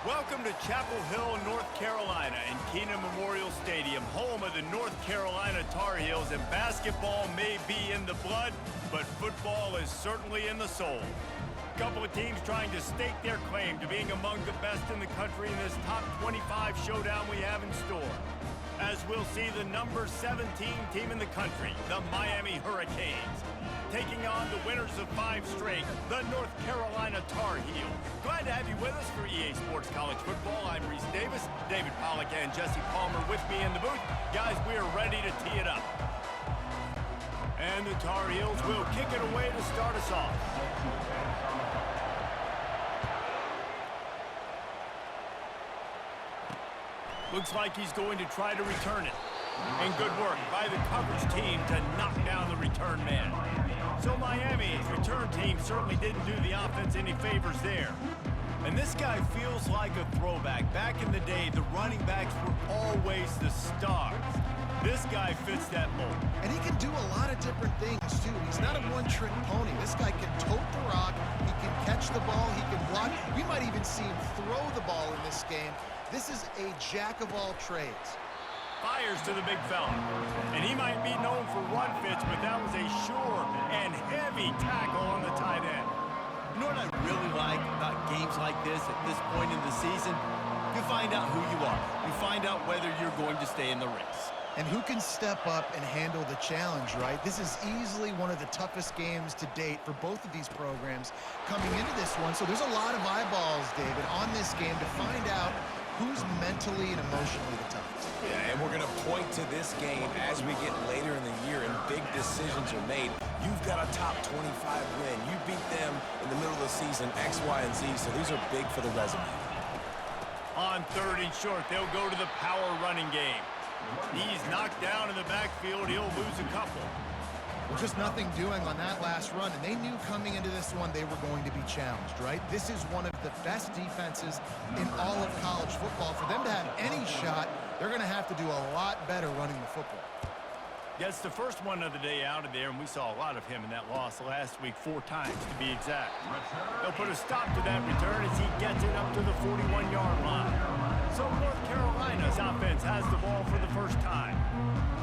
Welcome to Chapel Hill, North Carolina, and Keenan Memorial Stadium, home of the North Carolina Tar Heels. And basketball may be in the blood, but football is certainly in the soul. A couple of teams trying to stake their claim to being among the best in the country in this top 25 showdown we have in store. As we'll see the number 17 team in the country, the Miami Hurricanes, taking on the winners of 5 straight, the North Carolina Tar Heels. Glad to have you with us for EA Sports College Football. I'm Reese Davis, David Pollack and Jesse Palmer with me in the booth. Guys, we are ready to tee it up. And the Tar Heels will kick it away to start us off. Looks like he's going to try to return it. And good work by the coverage team to knock down the return man. So Miami's return team certainly didn't do the offense any favors there. And this guy feels like a throwback. Back in the day, the running backs were always the stars. This guy fits that mold. And he can do a lot of different things, too. He's not a one-trick pony. This guy can tote the rock. He can catch the ball. He can block. We might even see him throw the ball in this game. This is a jack of all trades. Fires to the big fella. And he might be known for run fits, but that was a sure and heavy tackle on the tight end. You know what I really like about games like this at this point in the season? You find out who you are. You find out whether you're going to stay in the race. And who can step up and handle the challenge, right? This is easily one of the toughest games to date for both of these programs coming into this one. So there's a lot of eyeballs, David, on this game to find out who's mentally and emotionally the toughest. Yeah, and we're going to point to this game as we get later in the year and big decisions are made. You've got a top 25 win. You beat them in the middle of the season, X, Y, and Z, so these are big for the resume. On 3rd and short, they'll go to the power running game. He's knocked down in the backfield. He'll lose a couple. Well, just nothing doing on that last run, and they knew coming into this one they were going to be challenged, right? This is one of the best defenses in all of college football. For them to have any shot, they're going to have to do a lot better running the football. Gets the first one of the day out of there, and we saw a lot of him in that loss last week, 4 times to be exact. They'll put a stop to that return as he gets it up to the 41-yard line. So North Carolina's offense has the ball for the first time.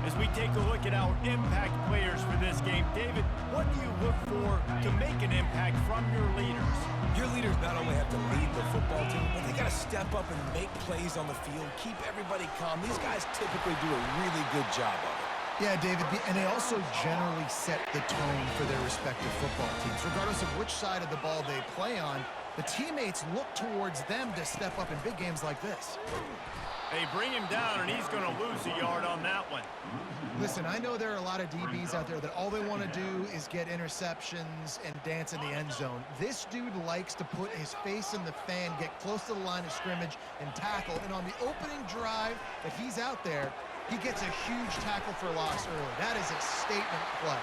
As we take a look at our impact players for this game, David, what do you look for to make an impact from your leaders? Your leaders not only have to lead the football team, but they got to step up and make plays on the field, keep everybody calm. These guys typically do a really good job of it. Yeah, David, and they also generally set the tone for their respective football teams. Regardless of which side of the ball they play on, the teammates look towards them to step up in big games like this. They bring him down, and he's going to lose a yard on that one. Listen, I know there are a lot of DBs out there that all they want to do is get interceptions and dance in the end zone. This dude likes to put his face in the fan, get close to the line of scrimmage, and tackle. And on the opening drive that he's out there, he gets a huge tackle for loss early. That is a statement play.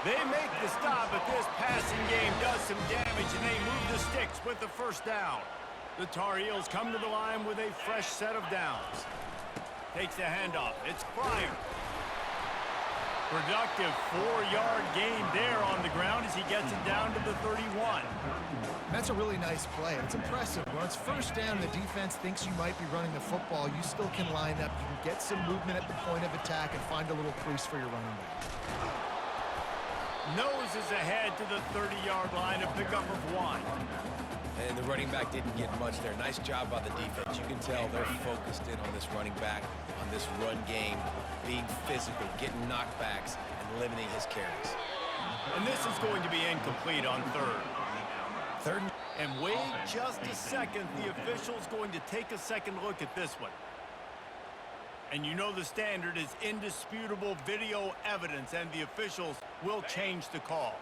They make the stop, but this passing game does some damage, and they move the sticks with the first down. The Tar Heels come to the line with a fresh set of downs. Takes the handoff. It's Pryor. Productive 4-yard gain there on the ground as he gets it down to the 31. That's a really nice play. It's impressive. When it's first down and the defense thinks you might be running the football, you still can line up. You can get some movement at the point of attack and find a little crease for your running back. Noses ahead to the 30-yard line, a pickup of 1. And the running back didn't get much there. Nice job by the defense. You can tell they're focused in on this running back, on this run game, being physical, getting knockbacks, and limiting his carries. And this is going to be incomplete on 3rd. Third. And wait just a second. The official's going to take a second look at this one. And you know the standard is indisputable video evidence, and the officials will change the call.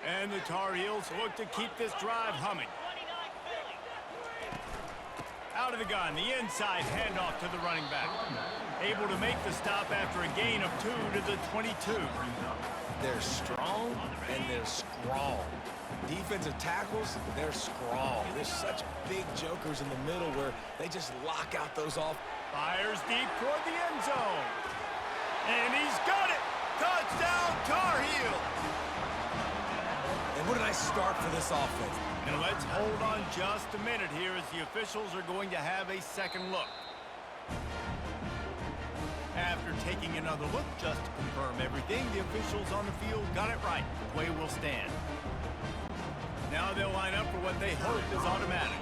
And the Tar Heels look to keep this drive humming. Out of the gun, the inside handoff to the running back. Able to make the stop after a gain of 2 to the 22. They're strong and they're scrawl. Defensive tackles, they're scrawl. There's such big jokers in the middle where they just lock out those off. Fires deep toward the end zone. And he's got it! Touchdown, Tar Heels! And What a nice start for this offense. And let's hold on just a minute here as the officials are going to have a second look. After taking another look just to confirm everything, the officials on the field got it right. The play will stand. Now they'll line up for what they hope is automatic.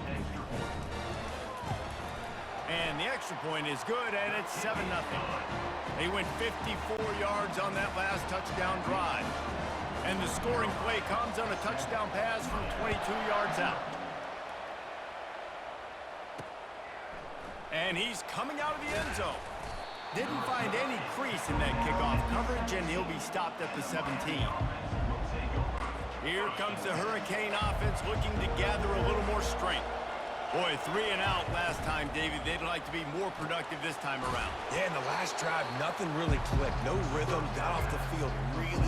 And the extra point is good, and it's 7-0. They went 54 yards on that last touchdown drive. And the scoring play comes on a touchdown pass from 22 yards out. And he's coming out of the end zone. Didn't find any crease in that kickoff coverage, and he'll be stopped at the 17. Here comes the Hurricane offense looking to gather a little more strength. Boy, 3 and out last time, David. They'd like to be more productive this time around. Yeah, in the last drive, nothing really clicked. No rhythm, got off the field really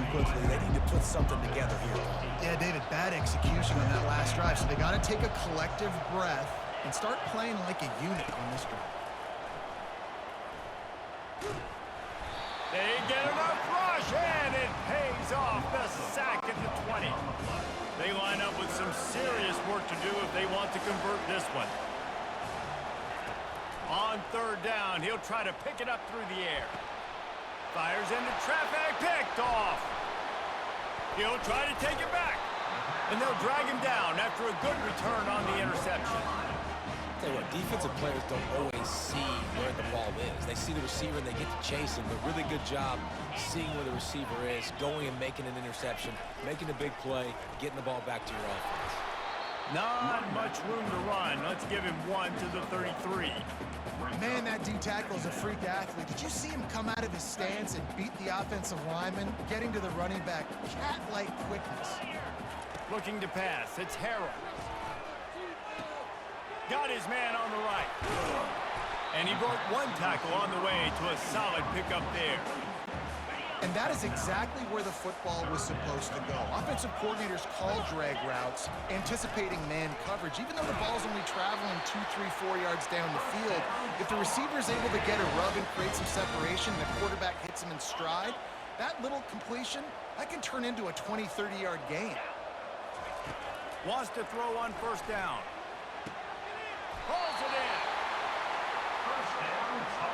quickly. They need to put something together here. Yeah, David, bad execution on that last drive, so they got to take a collective breath and start playing like a unit on this drive. They get enough rush, and it pays off. The sack at the 20. They line up with some serious work to do if they want to convert this one. On third down, he'll try to pick it up through the air. Fires into traffic, picked off. He'll try to take it back. And they'll drag him down after a good return on the interception. Tell you what, defensive players don't always see where the ball is. They see the receiver and they get to chase him. But really good job seeing where the receiver is, going and making an interception, making a big play, getting the ball back to your offense. Not much room to run. Let's give him 1 to the 33. Man, that D tackle is a freak athlete. Did you see him come out of his stance and beat the offensive lineman, getting to the running back? Cat-like quickness. Looking to pass. It's Harrell. Got his man on the right. And he broke one tackle on the way to a solid pickup there. And that is exactly where the football was supposed to go. Offensive coordinators call drag routes, anticipating man coverage. Even though the ball's only traveling 2, 3, 4 yards down the field, if the receiver is able to get a rub and create some separation, the quarterback hits him in stride, that little completion, that can turn into a 20, 30-yard gain. Wants to throw on first down. Pulls it in.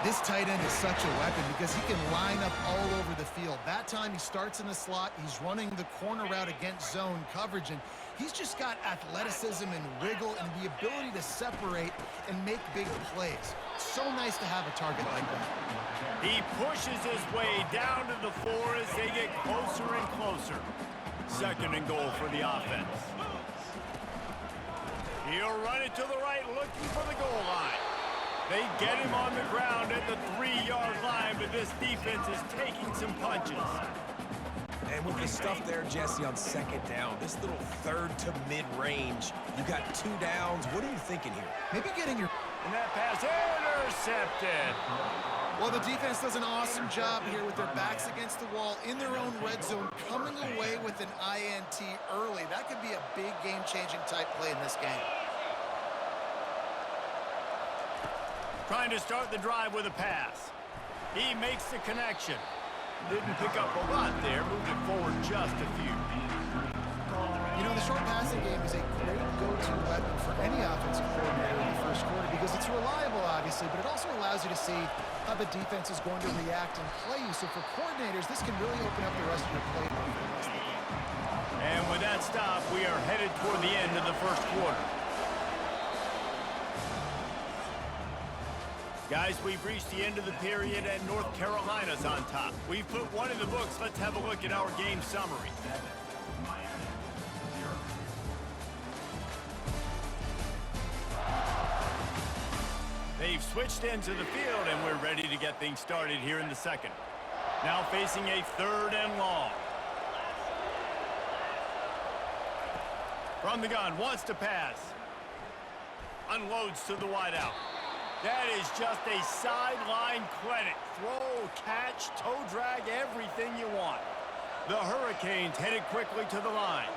This tight end is such a weapon because he can line up all over the field. That time he starts in the slot, he's running the corner route against zone coverage, and he's just got athleticism and wiggle and the ability to separate and make big plays. So nice to have a target like that. He pushes his way down to the floor as they get closer and closer. 2nd and goal for the offense. He'll run it to the right, looking for the goal line. They get him on the ground at the 3-yard line, but this defense is taking some punches. And with the stuff there, Jesse, on 2nd down, this little 3rd to mid-range, you got 2 downs. What are you thinking here? Maybe getting your... And that pass intercepted. Well, the defense does an awesome job here with their backs against the wall in their own red zone, coming away with an INT early. That could be a big game-changing type play in this game. Trying to start the drive with a pass. He makes the connection. Didn't pick up a lot there, moved it forward just a few. You know, the short passing game is a great go-to weapon for any offensive coordinator in the first quarter because it's reliable, obviously, but it also allows you to see how the defense is going to react and play you. So for coordinators, this can really open up the rest of your playbook for the rest of the game. And with that stop, we are headed toward the end of the first quarter. Guys, we've reached the end of the period, and North Carolina's on top. We've put one in the books. Let's have a look at our game summary. They've switched into the field, and we're ready to get things started here in the second. Now facing a 3rd and long. From the gun, wants to pass. Unloads to the wideout. That is just a sideline credit. Throw, catch, toe drag, everything you want. The Hurricanes headed quickly to the line.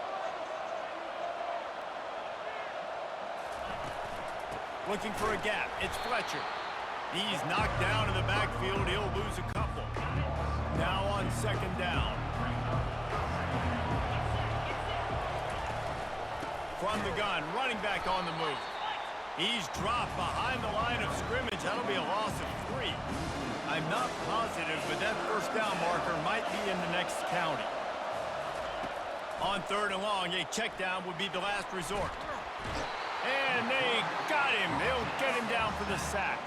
Looking for a gap. It's Fletcher. He's knocked down in the backfield. He'll lose a couple. Now on 2nd down. from the gun, running back on the move. He's dropped behind the line of scrimmage. That'll be a loss of 3. I'm not positive, but that first down marker might be in the next county. On 3rd and long, a check down would be the last resort. And they got him. They'll get him down for the sack.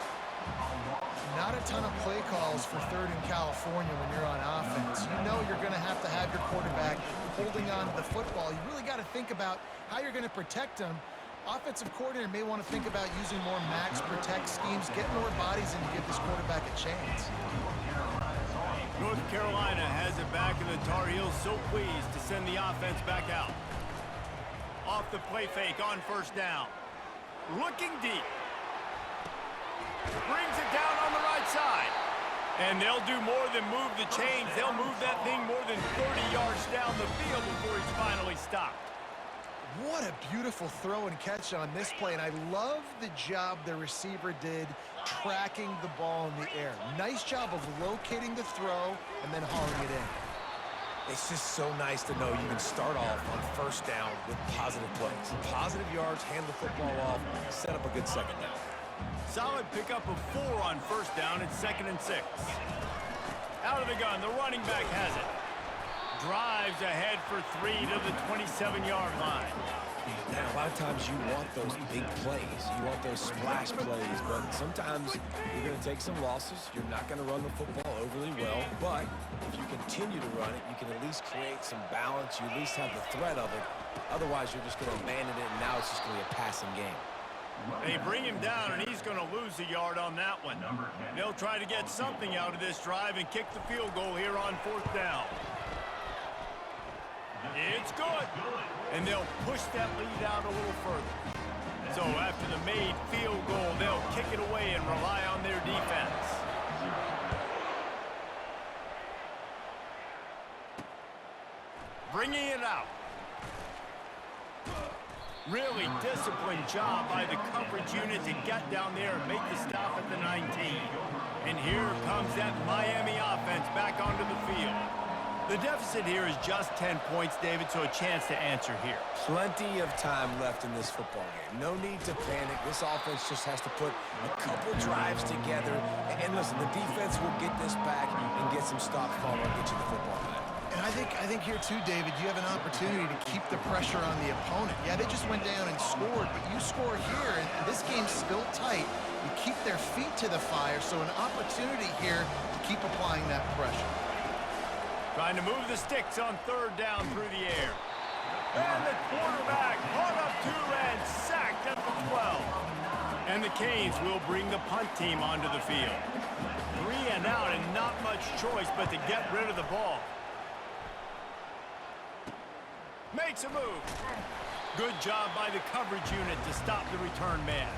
Not a ton of play calls for 3rd and California when you're on offense. You know you're going to have your quarterback holding on to the football. You really got to think about how you're going to protect him. Offensive coordinator may want to think about using more max protect schemes, get more bodies in to give this quarterback a chance. North Carolina has it back, and the Tar Heels so pleased to send the offense back out. Off the play fake on 1st down. Looking deep. Brings it down on the right side. And they'll do more than move the chains. They'll move that thing more than 30 yards down the field before he's finally stopped. What a beautiful throw and catch on this play, and I love the job the receiver did tracking the ball in the air. Nice job of locating the throw and then hauling it in. It's just so nice to know you can start off on 1st down with positive plays. Positive yards, hand the football off, set up a good 2nd down. Solid pickup of 4 on 1st down and 2nd and 6. Out of the gun, the running back has it. Drives ahead for 3 to the 27-yard line. Now, a lot of times you want those big plays. You want those splash plays, but sometimes you're going to take some losses. You're not going to run the football overly well, but if you continue to run it, you can at least create some balance. You at least have the threat of it. Otherwise, you're just going to abandon it, and now it's just going to be a passing game. They bring him down, and he's going to lose a yard on that one. They'll try to get something out of this drive and kick the field goal here on 4th down. It's good. And they'll push that lead out a little further. So after the made field goal, they'll kick it away and rely on their defense. Bringing it out. Really disciplined job by the coverage unit to get down there and make the stop at the 19. And here comes that Miami offense back onto the field. The deficit here is just 10 points, David, so a chance to answer here. Plenty of time left in this football game. No need to panic. This offense just has to put a couple drives together. And listen, the defense will get this back and get some stops following and get you the football back. And I think here too, David, you have an opportunity to keep the pressure on the opponent. Yeah, they just went down and scored, but you score here, and this game's still tight. You keep their feet to the fire, so an opportunity here to keep applying that pressure. Trying to move the sticks on 3rd down through the air. And the quarterback caught up to and sacked at the 12. And the Canes will bring the punt team onto the field. 3 and out and not much choice but to get rid of the ball. Makes a move. Good job by the coverage unit to stop the return man.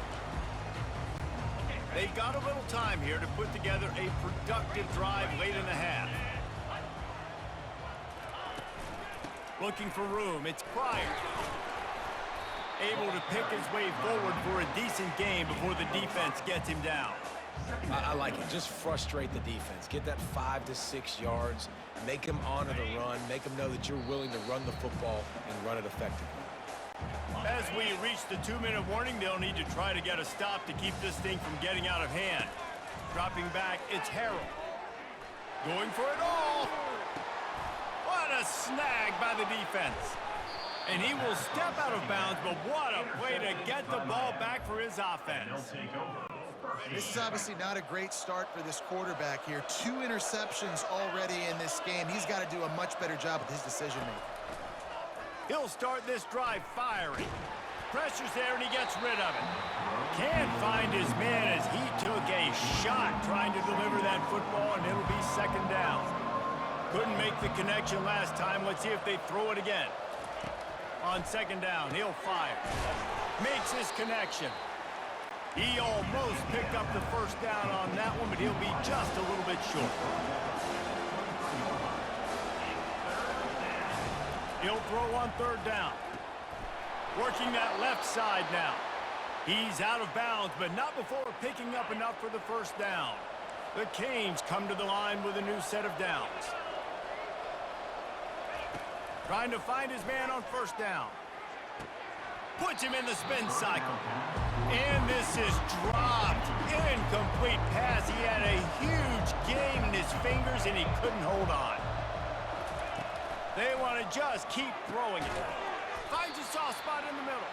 They've got a little time here to put together a productive drive late in the half. Looking for room, it's Pryor. Able to pick his way forward for a decent game before the defense gets him down. I like it. Just frustrate the defense. Get that 5 to 6 yards. Make them honor the run. Make them know that you're willing to run the football and run it effectively. As we reach the 2-minute warning, they'll need to try to get a stop to keep this thing from getting out of hand. Dropping back, it's Harrell. Going for it all. What a snag by the defense. And he will step out of bounds, but what a play to get the ball back for his offense. This is obviously not a great start for this quarterback here. 2 interceptions already in this game. He's got to do a much better job with his decision-making. He'll start this drive firing. Pressure's there, and he gets rid of it. Can't find his man as he took a shot trying to deliver that football, and it'll be 2nd down. Couldn't make the connection last time. Let's see if they throw it again. On 2nd down, he'll fire. Makes his connection. He almost picked up the 1st down on that one, but he'll be just a little bit short. He'll throw on 3rd down. Working that left side now. He's out of bounds, but not before picking up enough for the 1st down. The Canes come to the line with a new set of downs. Trying to find his man on 1st down. Puts him in the spin cycle. And this is dropped. Incomplete pass. He had a huge game in his fingers, and he couldn't hold on. They want to just keep throwing it. Finds a soft spot in the middle.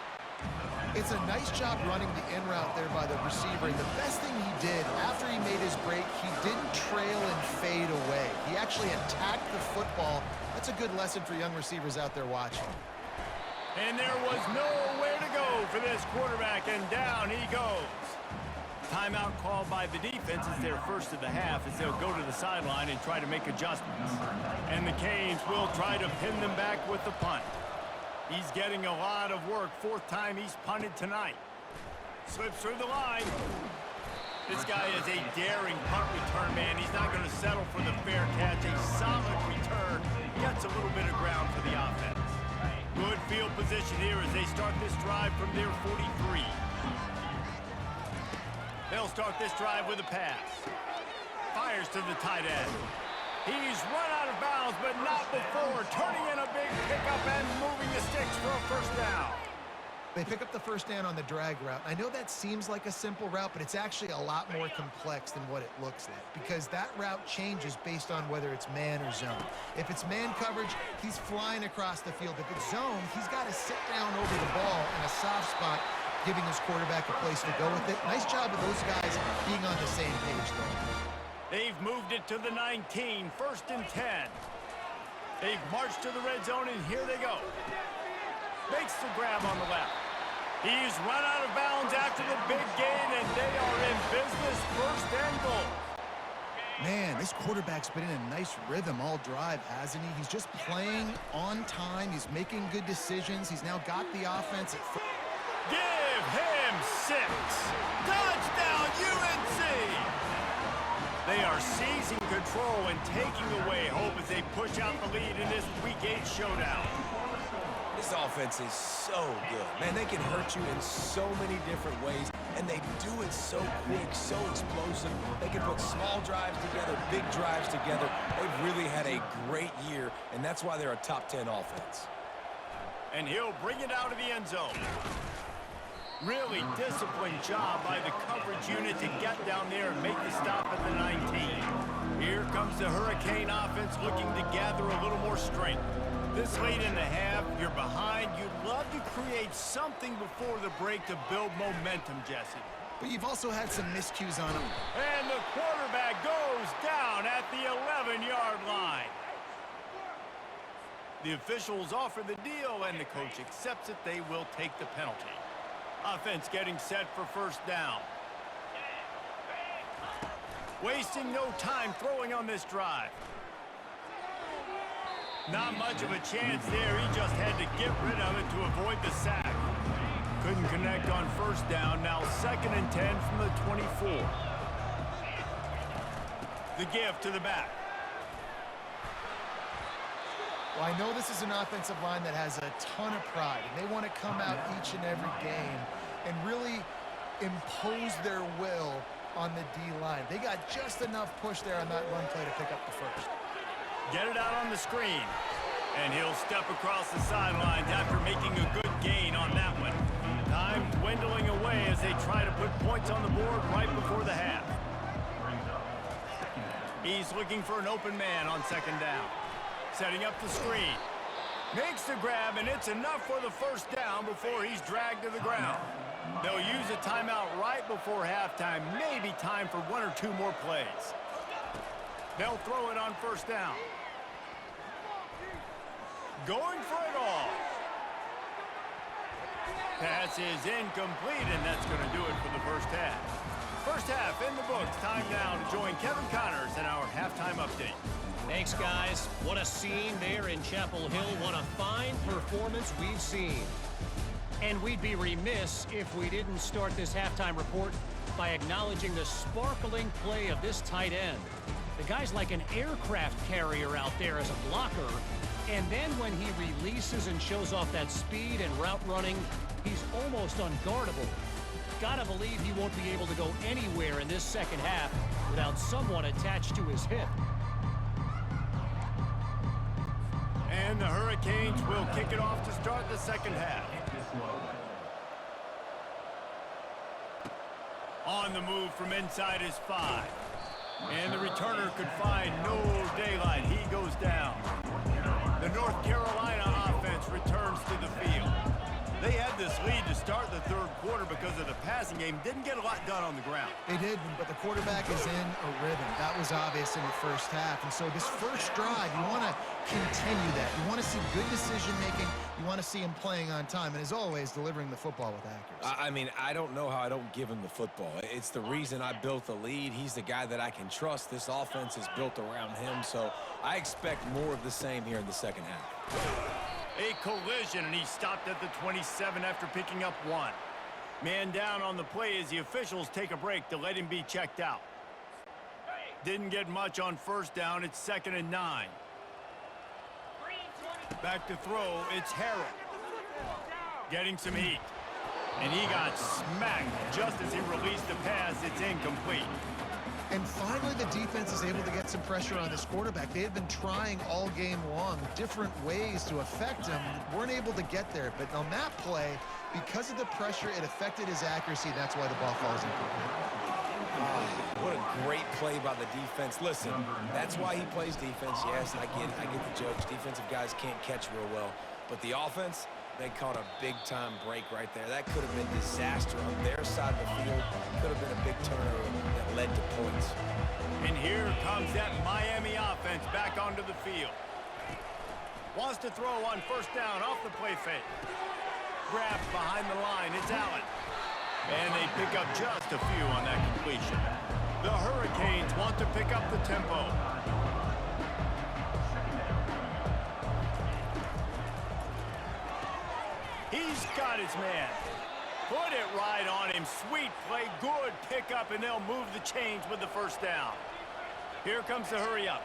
It's a nice job running the in route there by the receiver. And the best thing he did after he made his break, he didn't trail and fade away. He actually attacked the football. That's a good lesson for young receivers out there watching. And there was nowhere to go for this quarterback, and down he goes. Timeout called by the defense is their first of the half as they'll go to the sideline and try to make adjustments. And the Canes will try to pin them back with the punt. He's getting a lot of work. Fourth time he's punted tonight. Slips through the line. This guy is a daring punt return man. He's not going to settle for the fair catch. A solid return. Gets a little bit of ground for the offense. Good field position here as they start this drive from their 43. They'll start this drive with a pass. Fires to the tight end. He's run out of bounds, but not before turning in a big pickup and moving the sticks for a first down. They pick up the first down on the drag route. I know that seems like a simple route, but it's actually a lot more complex than what it looks like because that route changes based on whether it's man or zone. If it's man coverage, he's flying across the field. If it's zone, he's got to sit down over the ball in a soft spot, giving his quarterback a place to go with it. Nice job of those guys being on the same page, though. They've moved it to the 19, first and 10. They've marched to the red zone, and here they go. Makes the grab on the left. He's run out of bounds after the big gain, and they are in business, first and goal. Man, this quarterback's been in a nice rhythm all drive, hasn't he? He's just playing on time. He's making good decisions. He's now got the offense at first. Give him 6. Touchdown, UNC! They are seizing control and taking away hope as they push out the lead in this Week 8 showdown. This offense is so good. Man, they can hurt you in so many different ways, and they do it so quick, so explosive. They can put small drives together, big drives together. They've really had a great year, and that's why they're a top 10 offense. And he'll bring it out of the end zone. Really disciplined job by the coverage unit to get down there and make the stop at the 19. Here comes the Hurricane offense looking to gather a little more strength. This late in the half, you're behind. You'd love to create something before the break to build momentum, Jesse. But you've also had some miscues on him. And the quarterback goes down at the 11-yard line. The officials offer the deal, and the coach accepts it. They will take the penalty. Offense getting set for first down. Wasting no time throwing on this drive. Not much of a chance there. He just had to get rid of it to avoid the sack. Couldn't connect on first down. Now 2nd and 10 from the 24. The give to the back. Well, I know this is an offensive line that has a ton of pride, and they want to come out each and every game and really impose their will on the D-line. They got just enough push there on that run play to pick up the first. Get it out on the screen, and he'll step across the sidelines after making a good gain on that one. Time dwindling away as they try to put points on the board right before the half. He's looking for an open man on 2nd down. Setting up the screen. Makes the grab, and it's enough for the first down before he's dragged to the ground. They'll use a timeout right before halftime. Maybe time for 1 or 2 more plays. They'll throw it on first down. Going for it all. Pass is incomplete, and that's going to do it for the first half. First half in the books. Time now to join Kevin Connors in our halftime update. Thanks, guys. What a scene there in Chapel Hill. What a fine performance we've seen. And we'd be remiss if we didn't start this halftime report by acknowledging the sparkling play of this tight end. The guy's like an aircraft carrier out there as a blocker. And then when he releases and shows off that speed and route running, he's almost unguardable. Gotta believe he won't be able to go anywhere in this second half without someone attached to his hip. And the Hurricanes will kick it off to start the second half. On the move from inside his 5. And the returner could find no daylight. He goes down. The North Carolina offense returns to the field. They had this lead to start the third quarter because of the passing game. Didn't get a lot done on the ground. They did, but the quarterback is in a rhythm. That was obvious in the first half. And so this first drive, you want to continue that. You want to see good decision-making. You want to see him playing on time. And as always, delivering the football with accuracy. I mean, I don't know how I don't give him the football. It's the reason I built the lead. He's the guy that I can trust. This offense is built around him. So I expect more of the same here in the second half. A collision, and he stopped at the 27 after picking up 1. Man down on the play as the officials take a break to let him be checked out. Didn't get much on first down. It's 2nd and 9. Back to throw. It's Harrell. Getting some heat. And he got smacked just as he released the pass. It's incomplete. And finally, the defense is able to get some pressure on this quarterback. They had been trying all game long different ways to affect him. Weren't able to get there. But on that play, because of the pressure, it affected his accuracy. That's why the ball falls incomplete. What a great play by the defense. Listen, that's why he plays defense. Yes, I get it. I get the jokes. Defensive guys can't catch real well. But the offense, they caught a big-time break right there. That could have been disaster on their side of the field. Could have been a big turnover that led to points. And here comes that Miami offense back onto the field. Wants to throw on first down off the play fake. Grabbed behind the line. It's Allen. And they pick up just a few on that completion. The Hurricanes want to pick up the tempo. He's got his man. Put it right on him. Sweet play. Good pickup, and they'll move the chains with the first down. Here comes the hurry up.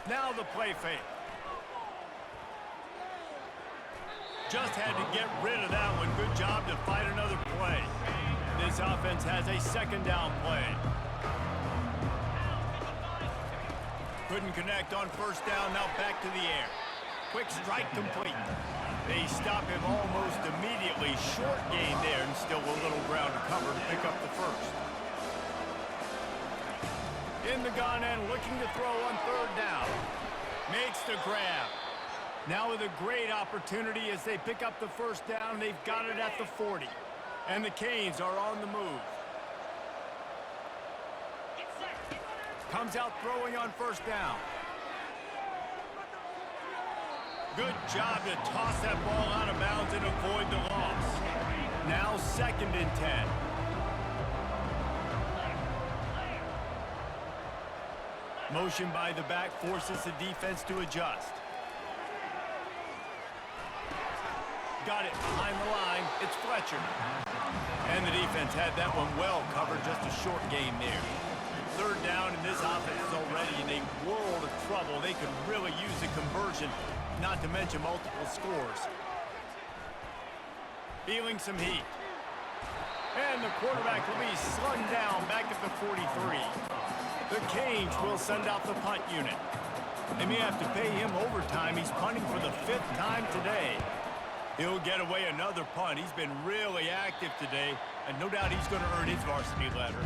Now the play fake. Just had to get rid of that one. Good job to fight another play. This offense has a 2nd down play. Couldn't connect on first down. Now back to the air. Quick strike complete. They stop him almost immediately. Short gain there, and still a little ground to cover to pick up the first. In the gun and looking to throw on 3rd down. Makes the grab. Now with a great opportunity as they pick up the first down. They've got it at the 40. And the Canes are on the move. Comes out throwing on first down. Good job to toss that ball out of bounds and avoid the loss. Now 2nd and 10. Motion by the back forces the defense to adjust. Got it behind the line. It's Fletcher. And the defense had that one well covered. Just a short game there. 3rd down, and this offense is already in a world of trouble. They could really use a conversion, not to mention multiple scores. Feeling some heat. And the quarterback will be slung down back at the 43. The Canes will send out the punt unit. They may have to pay him overtime. He's punting for the 5th time today. He'll get away another punt. He's been really active today, and no doubt he's going to earn his varsity letter.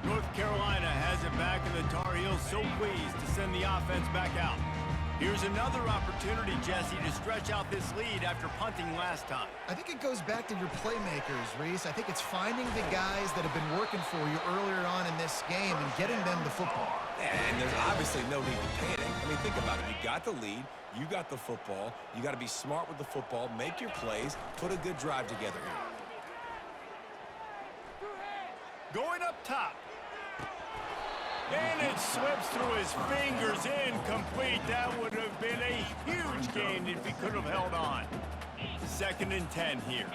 North Carolina has it back, and the Tar Heels so pleased to send the offense back out. Here's another opportunity, Jesse, to stretch out this lead after punting last time. I think it goes back to your playmakers, Reese. I think it's finding the guys that have been working for you earlier on in this game and getting them the football. And there's obviously no need to panic. I mean, think about it. You got the lead. You got the football. You got to be smart with the football. Make your plays. Put a good drive together here. Going up top. And it slips through his fingers. Incomplete. That would have been a huge gain if he could have held on. 2nd and 10 here.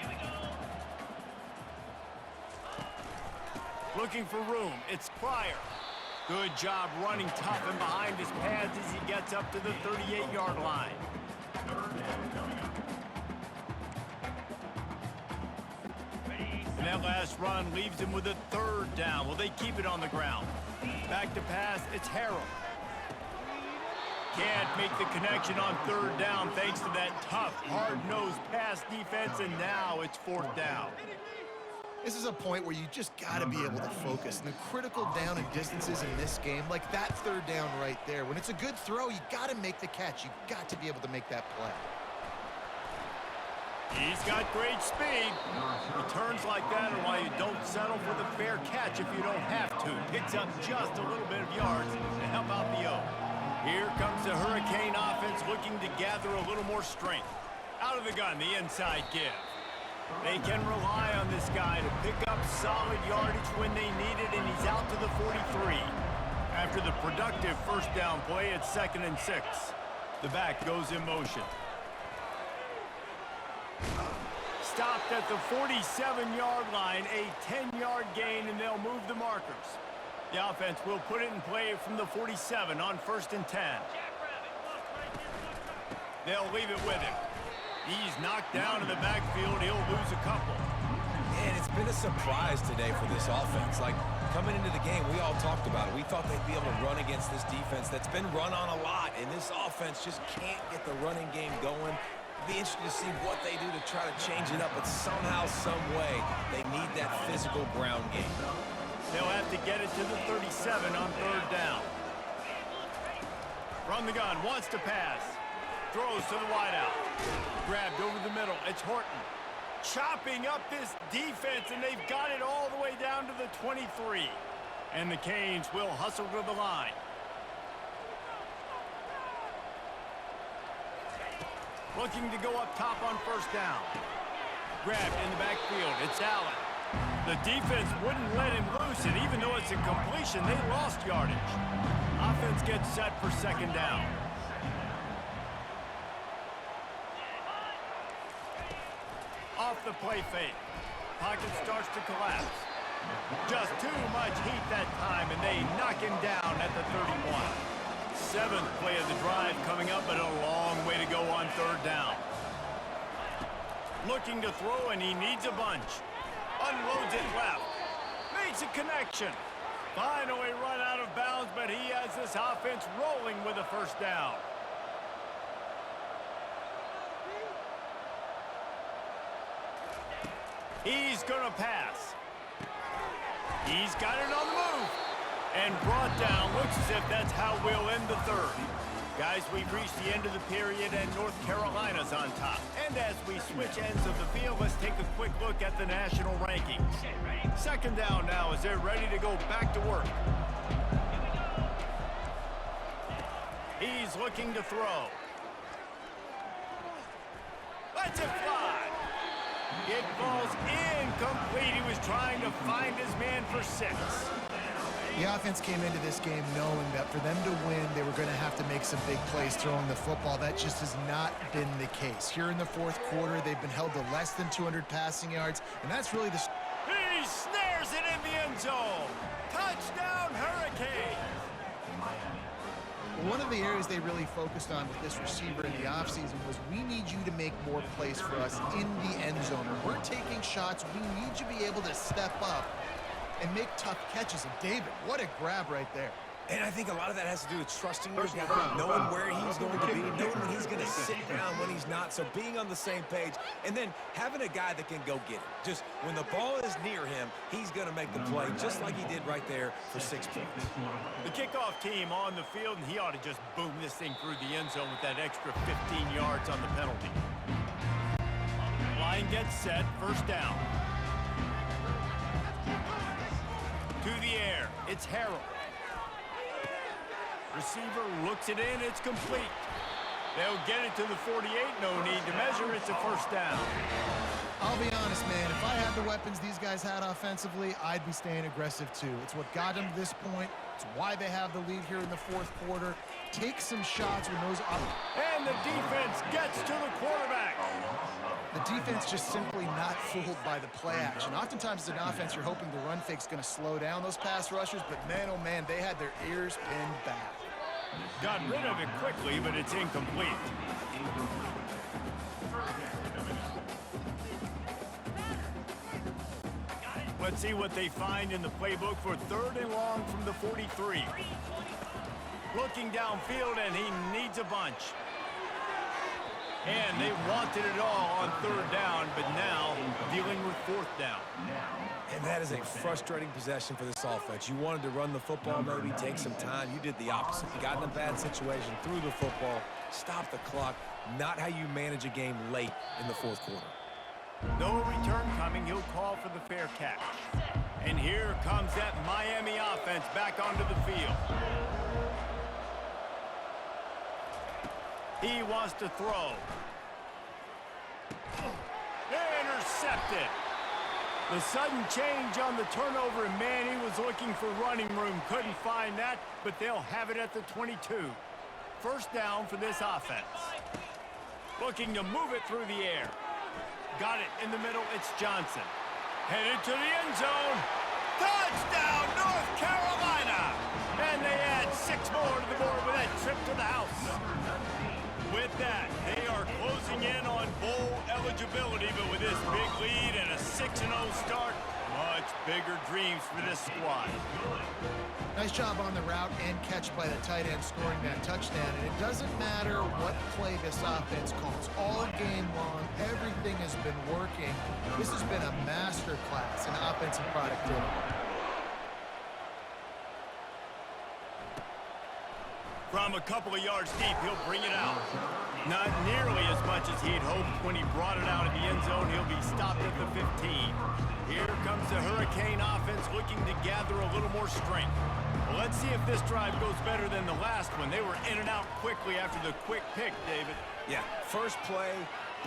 Looking for room. It's Pryor. Good job running tough and behind his pads as he gets up to the 38-yard line. And that last run leaves him with a 3rd down. Will they keep it on the ground? Back to pass, it's Harrell. Can't make the connection on third down thanks to that tough, hard-nosed pass defense, and now it's fourth down. This is a point where you just got to be able to focus. The critical down and distances in this game, like that third down right there, when it's a good throw, you got to make the catch. You got to be able to make that play. He's got great speed. Returns like that are why you don't settle for the fair catch if you don't have to. Picks up just a little bit of yards to help out the O. Here comes the Hurricane offense looking to gather a little more strength. Out of the gun, the inside give. They can rely on this guy to pick up solid yardage when they need it, and he's out to the 43. After the productive first down play, it's 2nd and 6. The back goes in motion. Stopped at the 47-yard line, a 10-yard gain, and they'll move the markers. The offense will put it in play from the 47 on 1st and 10. They'll leave it with him. He's knocked down in the backfield. He'll lose a couple. Man, it's been a surprise today for this offense. Like, coming into the game, we all talked about it. We thought they'd be able to run against this defense that's been run on a lot, and this offense just can't get the running game going. It'll be interesting to see what they do to try to change it up, but somehow, some way, they need that physical ground game. They'll have to get it to the 37 on third down. From the gun, wants to pass. Throws to the wideout. Grabbed over the middle. It's Horton. Chopping up this defense, and they've got it all the way down to the 23. And the Canes will hustle to the line. Looking to go up top on first down. Grabbed in the backfield. It's Allen. The defense wouldn't let him loose, and even though it's a completion, they lost yardage. Offense gets set for 2nd down. Off the play fake. Pocket starts to collapse. Just too much heat that time, and they knock him down at the 31. 7th play of the drive coming up, but a long way to go on third down. Looking to throw, and he needs a bunch. Unloads it left. Makes a connection. Finally run out of bounds, but he has this offense rolling with a first down. He's going to pass. He's got it on the move. And brought down. Looks as if that's how we'll end the third. Guys, we've reached the end of the period, and North Carolina's on top. And as we switch ends of the field, let's take a quick look at the national rankings. 2nd down now as they're ready to go back to work. He's looking to throw. Let's it fly. It falls incomplete. He was trying to find his man for 6. The offense came into this game knowing that for them to win, they were going to have to make some big plays throwing the football. That just has not been the case. Here in the 4th quarter, they've been held to less than 200 passing yards, and that's really the... He snares it in the end zone. Touchdown, Hurricanes. One of the areas they really focused on with this receiver in the offseason was we need you to make more plays for us in the end zone. Or we're taking shots. We need you to be able to step up and make tough catches. And David, what a grab right there. And I think a lot of that has to do with trusting your guy, knowing where he's going to be, knowing when he's going to sit down, when he's not. So being on the same page, and then having a guy that can go get it. Just when the ball is near him, he's going to make the play, just like he did right there for 6 points. The kickoff team on the field, and he ought to just boom this thing through the end zone with that extra 15 yards on the penalty. Line gets set, first down. To the air, it's Harrell. Receiver looks it in, it's complete. They'll get it to the 48, no need to measure, it's a first down. I'll be honest, man, if I had the weapons these guys had offensively, I'd be staying aggressive too. It's what got them to this point. It's why they have the lead here in the 4th quarter. Take some shots when those... And the defense gets to the quarterback. The defense just simply not fooled by the play action. Oftentimes as an offense, you're hoping the run fake's going to slow down those pass rushers, but man, oh man, they had their ears pinned back. Got rid of it quickly, but it's incomplete. Let's see what they find in the playbook for 3rd and long from the 43. looking downfield, and he needs a bunch. And they wanted it all on third down, but now dealing with fourth down. And that is a frustrating possession for this offense. You wanted to run the football, maybe take some time. You did the opposite. You got in a bad situation, threw the football, stopped the clock. Not how you manage a game late in the fourth quarter. No return coming. He'll call for the fair catch. And here comes that Miami offense back onto the field. He wants to throw. Intercepted. The sudden change on the turnover, and man, he was looking for running room. Couldn't find that, but they'll have it at the 22. First down for this offense. Looking to move it through the air. Got it in the middle. It's Johnson. Headed to the end zone. Touchdown, North Carolina! And they add 6 more to the board with that trip to the house. With that, they are closing in on bowl eligibility, but with this big lead and a 6-0 start, much bigger dreams for this squad. Nice job on the route and catch by the tight end scoring that touchdown. And it doesn't matter what play this offense calls. All game long, everything has been working. This has been a master class in offensive productivity. From a couple of yards deep, he'll bring it out. Not nearly as much as he'd hoped when he brought it out of the end zone. He'll be stopped at the 15. Here comes the Hurricane offense looking to gather a little more strength. Well, let's see if this drive goes better than the last one. They were in and out quickly after the quick pick, David. Yeah, first play,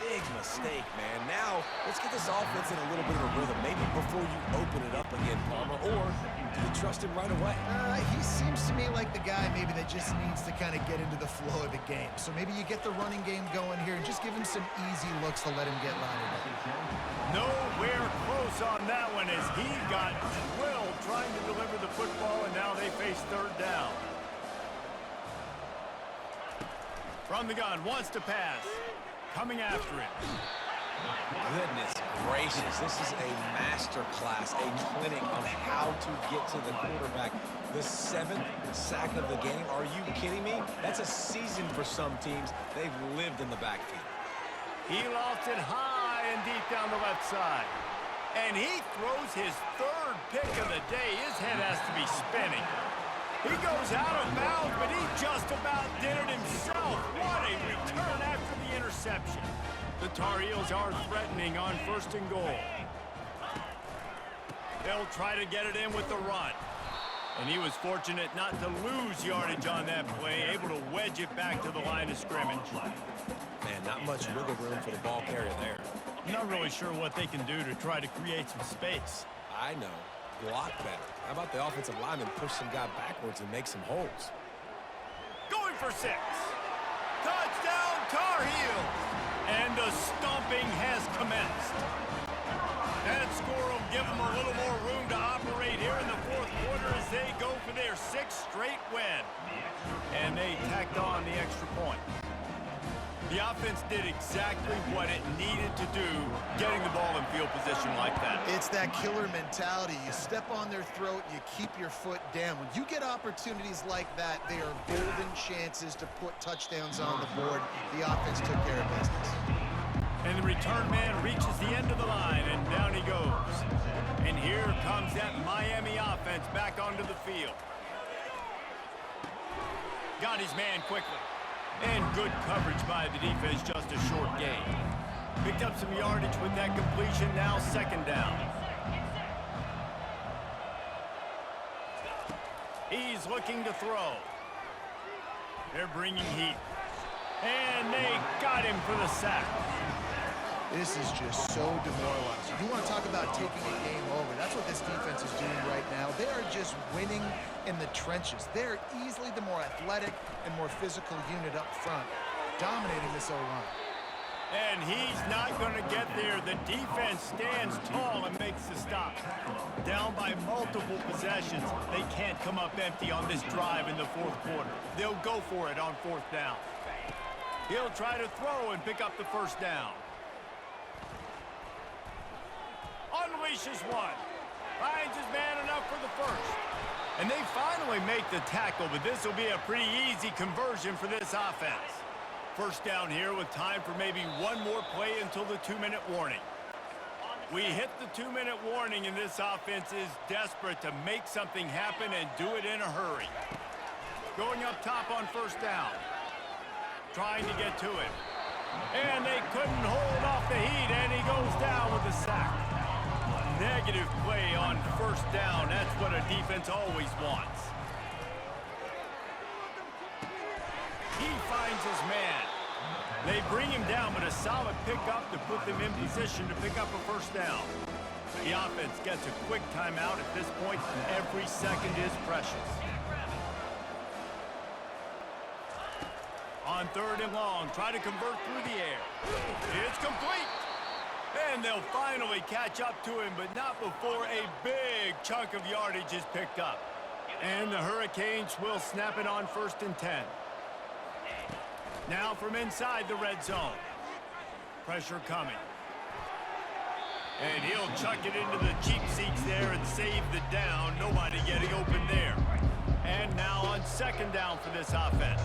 big mistake, man. Now, let's get this offense in a little bit of a rhythm. Maybe before you open it up again, Palmer, or do you trust him right away? He seems to me like the guy maybe that just needs to kind of get into the flow of the game. So maybe you get the running game going here and just give him some easy looks to let him get lined up. Nowhere close on that one as he got drilled trying to deliver the football, and now they face third down. From the gun, wants to pass. Coming after it. Goodness gracious, this is a master class, a clinic on how to get to the quarterback. The 7th sack of the game. Are you kidding me? That's a season for some teams. They've lived in the backfield. He lofts it high and deep down the left side. And he throws his 3rd pick of the day. His head has to be spinning. He goes out of bounds, but he just about did it himself. What a return after the interception. The Tar Heels are threatening on 1st and goal. They'll try to get it in with the run. And he was fortunate not to lose yardage on that play, able to wedge it back to the line of scrimmage. Man, not much wiggle room for the ball carrier there. I'm not really sure what they can do to try to create some space. I know. Block better. How about the offensive lineman push some guy backwards and make some holes? Going for 6. Touchdown, Tar Heels! And the stomping has commenced. That score will give them a little more room to operate here in the 4th quarter as they go for their 6th straight win. And they tacked on the extra point. The offense did exactly what it needed to do, getting the ball in field position like that. It's that killer mentality. You step on their throat, you keep your foot down. When you get opportunities like that, they are golden chances to put touchdowns on the board. The offense took care of business. And the return man reaches the end of the line, and down he goes. And here comes that Miami offense back onto the field. Got his man quickly. And good coverage by the defense, just a short gain. Picked up some yardage with that completion, now 2nd down. He's looking to throw. They're bringing heat. And they got him for the sack. This is just so demoralizing. You want to talk about taking a game over. That's what this defense is doing right now. They are just winning in the trenches. They're easily the more athletic and more physical unit up front, dominating this O-line. And he's not going to get there. The defense stands tall and makes the stop. Down by multiple possessions. They can't come up empty on this drive in the 4th quarter. They'll go for it on 4th down. He'll try to throw and pick up the 1st down. Unleashes one. Finds his man enough for the 1st. And they finally make the tackle, but this will be a pretty easy conversion for this offense. First down here with time for maybe one more play until the 2-minute warning. We hit the 2-minute warning, and this offense is desperate to make something happen and do it in a hurry. Going up top on first down. Trying to get to it. And they couldn't hold off the heat, and he goes down with a sack. Negative play on first down. That's what a defense always wants. He finds his man. They bring him down, but a solid pickup to put them in position to pick up a first down. The offense gets a quick timeout at this point. Every second is precious. On 3rd and long, try to convert through the air. It's complete. And they'll finally catch up to him, but not before a big chunk of yardage is picked up. And the Hurricanes will snap it on 1st and 10. Now from inside the red zone. Pressure coming. And he'll chuck it into the cheap seats there and save the down. Nobody getting open there. And now on 2nd down for this offense.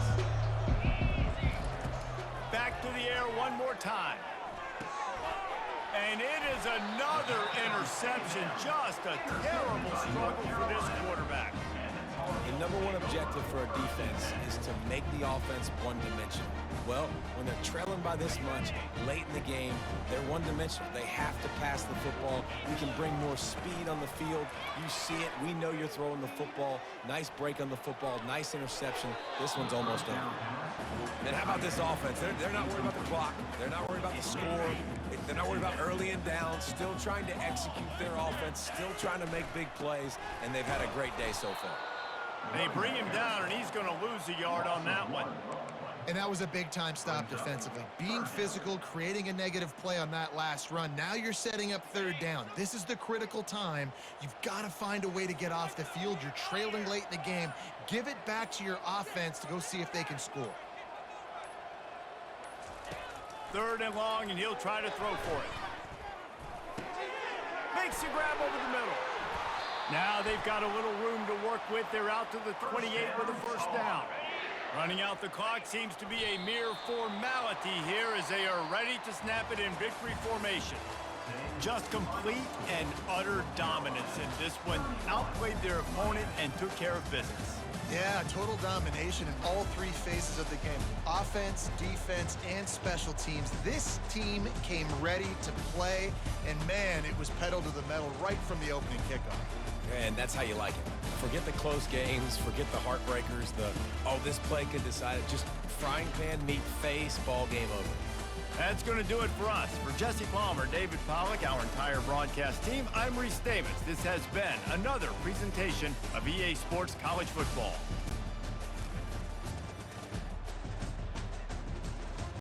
Back to the air one more time. And it is another interception. Just a terrible struggle for this quarterback. The number one objective for a defense is to make the offense one-dimensional. Well, when they're trailing by this much late in the game, they're one-dimensional. They have to pass the football. We can bring more speed on the field. You see it. We know you're throwing the football. Nice break on the football. Nice interception. This one's almost over. And how about this offense? They're not worried about the clock. They're not worried about the score. They're not worried about early and down. Still trying to execute their offense. Still trying to make big plays. And they've had a great day so far. They bring him down, and he's going to lose a yard on that one. And that was a big-time stop defensively. Being physical, creating a negative play on that last run. Now you're setting up 3rd down. This is the critical time. You've got to find a way to get off the field. You're trailing late in the game. Give it back to your offense to go see if they can score. 3rd and long, and he'll try to throw for it. Makes a grab over the middle. Now they've got a little room to work with. They're out to the 28 with a first down. Running out the clock seems to be a mere formality here as they are ready to snap it in victory formation. Just complete and utter dominance in this one. Outplayed their opponent and took care of business. Yeah, total domination in all 3 phases of the game. Offense, defense, and special teams. This team came ready to play, and man, it was pedal to the metal right from the opening kickoff. And that's how you like it. Forget the close games, forget the heartbreakers, this play could decide it. Just frying pan, meat face, ball game over. That's going to do it for us. For Jesse Palmer, David Pollack, our entire broadcast team, I'm Reese Davis. This has been another presentation of EA Sports College Football.